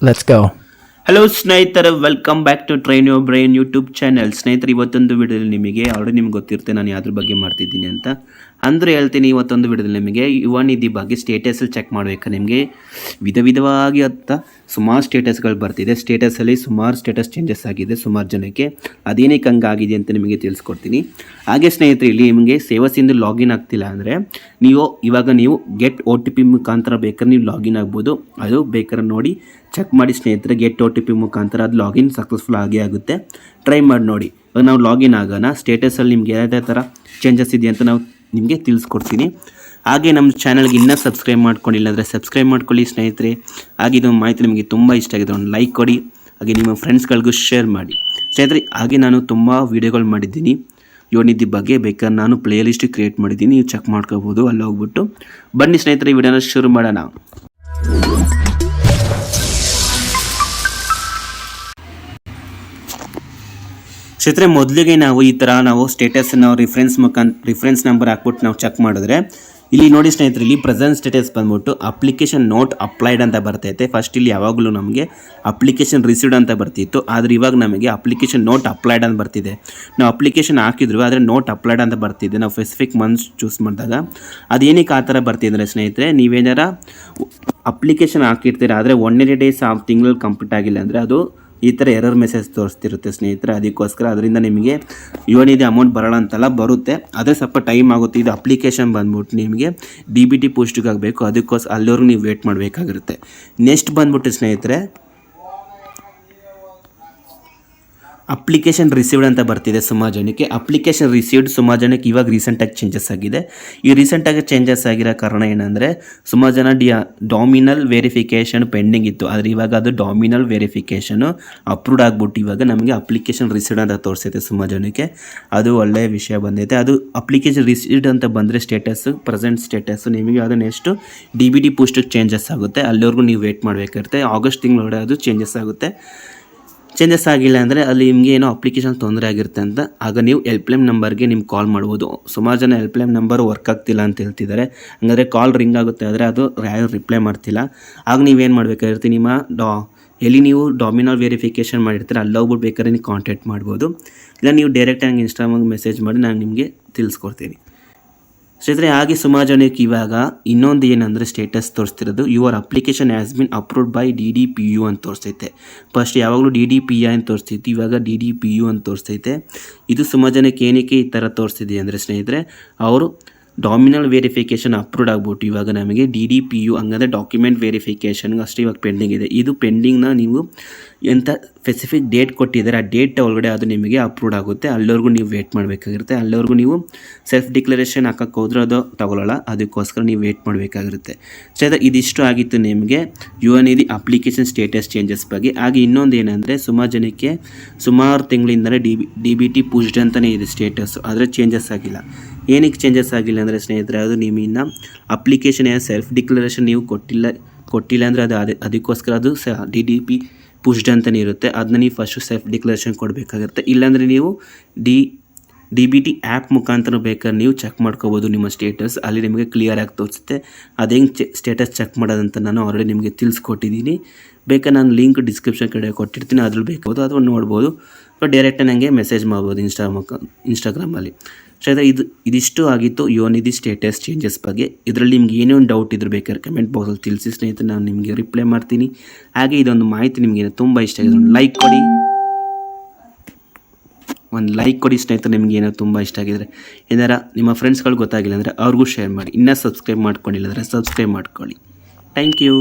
Let's go. ಹಲೋ ಸ್ನೇಹಿತರೆ, welcome back to train your brain YouTube channel. ಸ್ನೇಹಿತರೆ, ಇವತ್ತೊಂದು ವಿಡಿಯೋದಲ್ಲಿ ನಿಮಗೆ ಆಲ್ರೆಡಿ ನಿಮ್ಗೆ ಗೊತ್ತಿರುತ್ತೆ ನಾನು ಯಾವ್ದ್ರ ಬಗ್ಗೆ ಮಾಡ್ತಿದ್ದೀನಿ ಅಂತ. ಅಂದರೆ ಹೇಳ್ತೀನಿ, ಇವತ್ತೊಂದು ವಿಡಿಯೋದಲ್ಲಿ ನಿಮಗೆ ಯುವ ನಿಧಿ ಬಗ್ಗೆ ಸ್ಟೇಟಸಲ್ಲಿ ಚೆಕ್ ಮಾಡಬೇಕು. ನಿಮಗೆ ವಿಧವಾಗಿ ಸುಮಾರು ಸ್ಟೇಟಸ್ಗಳು ಬರ್ತಿದೆ. ಸ್ಟೇಟಸಲ್ಲಿ ಸುಮಾರು ಸ್ಟೇಟಸ್ ಚೇಂಜಸ್ ಆಗಿದೆ ಸುಮಾರು ಜನಕ್ಕೆ. ಅದೇನಕ್ಕೆ ಹಂಗಾಗಿದೆ ಅಂತ ನಿಮಗೆ ತಿಳಿಸ್ಕೊಡ್ತೀನಿ. ಹಾಗೆ ಸ್ನೇಹಿತರೆ, ಇಲ್ಲಿ ನಿಮಗೆ ಸೇವಾ ಸಿಂಧು ಲಾಗಿನ್ ಆಗ್ತಿಲ್ಲ ಅಂದರೆ ನೀವು ಗೆಟ್ OTP ಮುಖಾಂತರ ಬೇಕಾದ್ರೆ ನೀವು ಲಾಗಿನ್ ಆಗ್ಬೋದು. ಅದು ಬೇಕಾದ್ರೆ ನೋಡಿ ಚೆಕ್ ಮಾಡಿ ಸ್ನೇಹಿತರೆ. ಗೆಟ್ OTP ಮುಖಾಂತರ ಅದು ಲಾಗಿನ್ ಸಕ್ಸಸ್ಫುಲ್ ಆಗುತ್ತೆ. ಟ್ರೈ ಮಾಡಿ ನೋಡಿ. ಇವಾಗ ನಾವು ಲಾಗಿನ್ ಆಗೋಣ. ಸ್ಟೇಟಸಲ್ಲಿ ನಿಮ್ಗೆ ಯಾವುದೇ ಥರ ಚೇಂಜಸ್ ಇದೆ ಅಂತ ನಾವು ನಿಮಗೆ ತಿಳಿಸ್ಕೊಡ್ತೀನಿ. ಹಾಗೆ ನಮ್ಮ ಚಾನಲ್ಗೆ ಇನ್ನೂ ಸಬ್ಸ್ಕ್ರೈಬ್ ಮಾಡ್ಕೊಂಡಿಲ್ಲ ಅಂದರೆ ಸಬ್ಸ್ಕ್ರೈಬ್ ಮಾಡ್ಕೊಳ್ಳಿ ಸ್ನೇಹಿತರೆ. ಹಾಗೆ ಇದು ಮಾಹಿತಿ ನಿಮಗೆ ತುಂಬ ಇಷ್ಟ ಆಗಿದೆ, ಒಂದು ಲೈಕ್ ಕೊಡಿ. ಹಾಗೆ ನಿಮ್ಮ ಫ್ರೆಂಡ್ಸ್ಗಳಿಗೂ ಶೇರ್ ಮಾಡಿ ಸ್ನೇಹಿತರೆ. ಹಾಗೆ ನಾನು ತುಂಬ ವೀಡಿಯೋಗಳು ಮಾಡಿದ್ದೀನಿ ಯುವ ನಿಧಿ ಬಗ್ಗೆ. ಬೇಕಾದ್ರೆ ನಾನು ಪ್ಲೇ ಲಿಸ್ಟ್ ಕ್ರಿಯೇಟ್ ಮಾಡಿದ್ದೀನಿ, ನೀವು ಚೆಕ್ ಮಾಡ್ಕೋಬೋದು. ಅಲ್ಲಿ ಹೋಗ್ಬಿಟ್ಟು ಬನ್ನಿ ಸ್ನೇಹಿತರೆ, ಈ ವಿಡಿಯೋನ ಶುರು ಮಾಡೋಣ. ಸ್ನೇಹಿತರೆ, ಮೊದಲಿಗೆ ನಾವು ಈ ಥರ ಸ್ಟೇಟಸ್ನ ರಿಫರೆನ್ಸ್ ನಂಬರ್ ಹಾಕ್ಬಿಟ್ಟು ನಾವು ಚೆಕ್ ಮಾಡಿದ್ರೆ ಇಲ್ಲಿ ನೋಡಿ ಸ್ನೇಹಿತರೆ, ಇಲ್ಲಿ ಪ್ರೆಸೆಂಟ್ ಸ್ಟೇಟಸ್ ಬಂದ್ಬಿಟ್ಟು ಅಪ್ಲಿಕೇಶನ್ ನೋಟ್ ಅಪ್ಲೈಡ್ ಅಂತ ಬರ್ತೈತೆ. ಫಸ್ಟ್ ಇಲ್ಲಿ ಯಾವಾಗಲೂ ನಮಗೆ ಅಪ್ಲಿಕೇಶನ್ ರಿಸೀವ್ಡ್ ಅಂತ ಬರ್ತಿತ್ತು, ಆದರೆ ಇವಾಗ ನಮಗೆ ಅಪ್ಲಿಕೇಶನ್ ನೋಟ್ ಅಪ್ಲೈಡ್ ಅಂತ ಬರ್ತಿದೆ. ನಾವು ಅಪ್ಲಿಕೇಶನ್ ಹಾಕಿದ್ರು ಆದರೆ ನೋಟ್ ಅಪ್ಲೈಡ್ ಅಂತ ಬರ್ತಿದೆ. ನಾವು ಸ್ಪೆಸಿಫಿಕ್ ಮಂತ್ಸ್ ಚೂಸ್ ಮಾಡಿದಾಗ ಅದೇನಕ್ಕೆ ಆ ಥರ ಬರ್ತಿದ್ರೆ ಸ್ನೇಹಿತರೆ, ನೀವೇನಾರ ಅಪ್ಲಿಕೇಶನ್ ಹಾಕಿರ್ತೀರ ಆದರೆ 180 ಡೇಸ್ ತಿಂಗಳಲ್ಲಿ ಕಂಪ್ಲೀಟ್ ಆಗಿಲ್ಲ ಅಂದರೆ ಅದು ಈ ಥರ ಎರರ್ ಮೆಸೇಜ್ ತೋರಿಸ್ತಿರುತ್ತೆ ಸ್ನೇಹಿತರೆ. ಅದಕ್ಕೋಸ್ಕರ ಅದರಿಂದ ನಿಮಗೆ ಯುವ ನಿಧಿ ಅಮೌಂಟ್ ಬರೋಣ ಅಂತೆಲ್ಲ ಬರುತ್ತೆ, ಅದೇ ಸ್ವಲ್ಪ ಟೈಮ್ ಆಗುತ್ತೆ. ಇದು ಅಪ್ಲಿಕೇಶನ್ ಬಂದ್ಬಿಟ್ಟು ನಿಮಗೆ DBT ಪೋಸ್ಟಿಗೆ ಆಗಬೇಕು, ಅದಕ್ಕೋಸ್ಕರ ಅಲ್ಲಿವರೆಗೂ ನೀವು ವೇಟ್ ಮಾಡಬೇಕಾಗಿರುತ್ತೆ. ನೆಕ್ಸ್ಟ್ ಬಂದ್ಬಿಟ್ಟು ಸ್ನೇಹಿತರೆ, ಅಪ್ಲಿಕೇಶನ್ ರಿಸೀವ್ಡ್ ಅಂತ ಬರ್ತಿದೆ ಸುಮಾರು ಜನಕ್ಕೆ. ಅಪ್ಲಿಕೇಶನ್ ರಿಸೀವ್ಡ್ ಸುಮಾರು ಜನಕ್ಕೆ ಇವಾಗ ರೀಸೆಂಟಾಗಿ ಚೇಂಜಸ್ ಆಗಿದೆ. ಈ ರೀಸೆಂಟಾಗಿ ಚೇಂಜಸ್ ಆಗಿರೋ ಕಾರಣ ಏನಂದರೆ, ಸುಮಾರು ಜನ ಡಾಮಿನಲ್ ವೆರಿಫಿಕೇಷನ್ ಪೆಂಡಿಂಗ್ ಇತ್ತು, ಆದರೆ ಇವಾಗ ಅದು ಡಾಮಿನಲ್ ವೆರಿಫಿಕೇಷನು ಅಪ್ರೂವ್ಡ್ ಆಗಿಬಿಟ್ಟು ಇವಾಗ ನಮಗೆ ಅಪ್ಲಿಕೇಶನ್ ರಿಸೀವ್ಡ್ ಅಂತ ತೋರಿಸೈತೆ ಸುಮಾರು ಜನಕ್ಕೆ. ಅದು ಒಳ್ಳೆಯ ವಿಷಯ ಬಂದೈತೆ. ಅದು ಅಪ್ಲಿಕೇಶನ್ ರಿಸೀವ್ಡ್ ಅಂತ ಬಂದರೆ ಸ್ಟೇಟಸ್ಸು ಪ್ರೆಸೆಂಟ್ ಸ್ಟೇಟಸ್ಸು ನಿಮಗೆ ಅದು ನೆಕ್ಸ್ಟು DBT ಪೋಸ್ಟಿಗೆ ಚೇಂಜಸ್ ಆಗುತ್ತೆ. ಅಲ್ಲಿವರೆಗೂ ನೀವು ವೇಟ್ ಮಾಡಬೇಕಾಗುತ್ತೆ. ಆಗಸ್ಟ್ ತಿಂಗಳೊಳಗೆ ಅದು ಚೇಂಜಸ್ ಆಗುತ್ತೆ. ಚೇಂಜಸ್ ಆಗಿಲ್ಲ ಅಂದರೆ ಅಲ್ಲಿ ನಿಮಗೆ ಏನೋ ಅಪ್ಲಿಕೇಶನ್ ತೊಂದರೆ ಆಗಿರುತ್ತೆ ಅಂತ, ಆಗ ನೀವು ಹೆಲ್ಪ್ಲೈನ್ ನಂಬರ್ಗೆ ನಿಮ್ಗೆ ಕಾಲ್ ಮಾಡ್ಬೋದು. ಸುಮಾರು ಜನ ಹೆಲ್ಪ್ಲೈನ್ ನಂಬರ್ ವರ್ಕ್ ಆಗ್ತಿಲ್ಲ ಅಂತ ಹೇಳ್ತಿದ್ದಾರೆ. ಹಾಗಾದರೆ ಕಾಲ್ ರಿಂಗ್ ಆಗುತ್ತೆ ಆದರೆ ಅದು ಯಾರು ರಿಪ್ಲೈ ಮಾಡ್ತಿಲ್ಲ. ಆಗ ನೀವೇನು ಮಾಡಬೇಕಾಗಿರುತ್ತೆ, ಎಲ್ಲಿ ನೀವು ಡಾಮಿನಲ್ ವೆರಿಫಿಕೇಷನ್ ಮಾಡಿರ್ತೀರ ಅಲ್ಲಿ ಹೋಗ್ಬಿಟ್ಟು ಬೇಕಾದ್ರೆ ನೀವು ಕಾಂಟ್ಯಾಕ್ಟ್ ಮಾಡ್ಬೋದು. ಇಲ್ಲ ನೀವು ಡೈರೆಕ್ಟ್ ನಂಗೆ ಇನ್ಸ್ಟಾಗ್ರಾಮ್ಗೆ ಮೆಸೇಜ್ ಮಾಡಿ ನಾನು ನಿಮಗೆ ತಿಳಿಸ್ಕೊಡ್ತೀನಿ ಸ್ನೇಹಿತರೆ. ಹಾಗೆ ಸುಮಾರು ಜನಕ್ಕೆ ಇವಾಗ ಇನ್ನೊಂದು ಏನಂದರೆ ಸ್ಟೇಟಸ್ ತೋರಿಸ್ತಿರೋದು your application has been approved by DDPU ಅಂತ ತೋರಿಸ್ತೈತೆ. ಫಸ್ಟ್ ಯಾವಾಗಲೂ DDPI ಅಂತ ತೋರಿಸ್ತೈತಿ, ಇವಾಗ DDPU ಅಂತ ತೋರಿಸ್ತೈತೆ. ಇದು ಸುಮಾರು ಜನಕ್ಕೆ ಏನಕ್ಕೆ ಈ ಥರ ತೋರಿಸ್ತಿದೆ ಅಂದರೆ ಸ್ನೇಹಿತರೆ, ಅವರು ಡಾಮಿನಲ್ ವೆರಿಫಿಕೇಷನ್ ಅಪ್ರೂವ್ಡ್ ಆಗ್ಬಿಟ್ಟು ಇವಾಗ ನಮಗೆ DDPU ಹಂಗಂದರೆ ಡಾಕ್ಯುಮೆಂಟ್ ವೆರಿಫಿಕೇಷನ್ಗೆ ಅಷ್ಟೇ ಇವಾಗ ಪೆಂಡಿಂಗ್ ಇದೆ. ಇದು ಪೆಂಡಿಂಗ್ನ ನೀವು ಎಂಥ ಸ್ಪೆಸಿಫಿಕ್ ಡೇಟ್ ಕೊಟ್ಟಿದ್ದಾರೆ ಆ ಡೇಟ್ ಒಳಗಡೆ ಅದು ನಿಮಗೆ ಅಪ್ರೂವ್ಡ್ ಆಗುತ್ತೆ. ಅಲ್ಲಿವರೆಗೂ ನೀವು ವೇಟ್ ಮಾಡಬೇಕಾಗಿರುತ್ತೆ. ಅಲ್ಲಿವರೆಗೂ ನೀವು ಸೆಲ್ಫ್ ಡಿಕ್ಲರೇಷನ್ ಹಾಕಕ್ಕೆ ಹೋದ್ರೆ ಅದು ತಗೊಳ್ಳಲ್ಲ, ಅದಕ್ಕೋಸ್ಕರ ನೀವು ವೇಟ್ ಮಾಡಬೇಕಾಗಿರುತ್ತೆ. ಸೊ ಇದಿಷ್ಟು ಆಗಿತ್ತು ನಿಮಗೆ ಯುವ ನಿಧಿ ಅಪ್ಲಿಕೇಶನ್ ಸ್ಟೇಟಸ್ ಚೇಂಜಸ್ ಬಗ್ಗೆ. ಹಾಗೆ ಇನ್ನೊಂದು ಏನಂದರೆ, ಸುಮಾರು ಜನಕ್ಕೆ ಸುಮಾರು ತಿಂಗಳಿಂದಲೇ DBT ಪುಷ್ಡ್ ಅಂತಲೇ ಇದೆ ಸ್ಟೇಟಸ್ಸು, ಆದರೆ ಚೇಂಜಸ್ ಆಗಿಲ್ಲ. ಏನಕ್ಕೆ ಚೇಂಜಸ್ ಆಗಿಲ್ಲ ಅಂದರೆ ಸ್ನೇಹಿತರೆ, ಅದು ನಿಮ್ಮಿಂದ ಅಪ್ಲಿಕೇಶನ್ ಸೆಲ್ಫ್ ಡಿಕ್ಲರೇಷನ್ ನೀವು ಕೊಟ್ಟಿಲ್ಲ ಅಂದರೆ ಅದಕ್ಕೋಸ್ಕರ ಅದು DDP ಪುಷ್ಡ್ ಅಂತಲೇ ಇರುತ್ತೆ. ಅದನ್ನ ನೀವು ಫಸ್ಟು ಸೆಲ್ಫ್ ಡಿಕ್ಲರೇಷನ್ ಕೊಡಬೇಕಾಗಿರುತ್ತೆ. ಇಲ್ಲಾಂದರೆ ನೀವು DBT ಆ್ಯಪ್ ಮುಖಾಂತರ ಬೇಕಾದ್ರೆ ನೀವು ಚೆಕ್ ಮಾಡ್ಕೋಬೋದು ನಿಮ್ಮ ಸ್ಟೇಟಸ್. ಅಲ್ಲಿ ನಿಮಗೆ ಕ್ಲಿಯರ್ ಆಗಿ ತೋರಿಸುತ್ತೆ. ಅದು ಹೆಂಗೆ ಸ್ಟೇಟಸ್ ಚೆಕ್ ಮಾಡೋದಂತ ನಾನು ಆಲ್ರೆಡಿ ನಿಮಗೆ ತಿಳಿಸ್ಕೊಟ್ಟಿದ್ದೀನಿ. ಬೇಕಾದ್ರೆ ನಾನು ಲಿಂಕ್ ಡಿಸ್ಕ್ರಿಪ್ಷನ್ ಕಡೆ ಕೊಟ್ಟಿರ್ತೀನಿ, ಅದ್ರಲ್ಲಿ ಬೇಕಾಬೋದು ಅಥವಾ ನೋಡ್ಬೋದು. ಡೈರೆಕ್ಟಾಗಿ ನನಗೆ ಮೆಸೇಜ್ ಮಾಡ್ಬೋದು ಇನ್ಸ್ಟಾಗ್ರಾಮಲ್ಲಿ. ಸೊ ಇದಿಷ್ಟು ಆಗಿತ್ತು ಯುವ ನಿಧಿ ಸ್ಟೇಟಸ್ ಚೇಂಜಸ್ ಬಗ್ಗೆ. ಇದರಲ್ಲಿ ನಿಮ್ಗೆ ಏನೇ ಒಂದು ಡೌಟ್ ಇದ್ರೆ ಬೇಕಾದ್ರೆ ಕಮೆಂಟ್ ಬಾಕ್ಸಲ್ಲಿ ತಿಳಿಸಿ ಸ್ನೇಹಿತರೆ, ನಾನು ನಿಮಗೆ ರಿಪ್ಲೈ ಮಾಡ್ತೀನಿ. ಹಾಗೆ ಇದೊಂದು ಮಾಹಿತಿ ನಿಮಗೆ ತುಂಬ ಇಷ್ಟ ಆಗಿದೆ ಒಂದು ಲೈಕ್ ಕೊಡಿ ಸ್ನೇಹಿತರೆ. ನಿಮ್ಗೆ ಏನೋ ತುಂಬ ಇಷ್ಟ ಆಗಿದ್ರೆ ಏನಾರ ನಿಮ್ಮ ಫ್ರೆಂಡ್ಸ್ಗಳು ಗೊತ್ತಾಗಿಲ್ಲ ಅಂದರೆ ಅವ್ರಿಗೂ ಶೇರ್ ಮಾಡಿ. ಇನ್ನೂ ಸಬ್ಸ್ಕ್ರೈಬ್ ಮಾಡ್ಕೊಂಡಿಲ್ಲ ಅಂದರೆ ಸಬ್ಸ್ಕ್ರೈಬ್ ಮಾಡ್ಕೊಳ್ಳಿ. Thank you.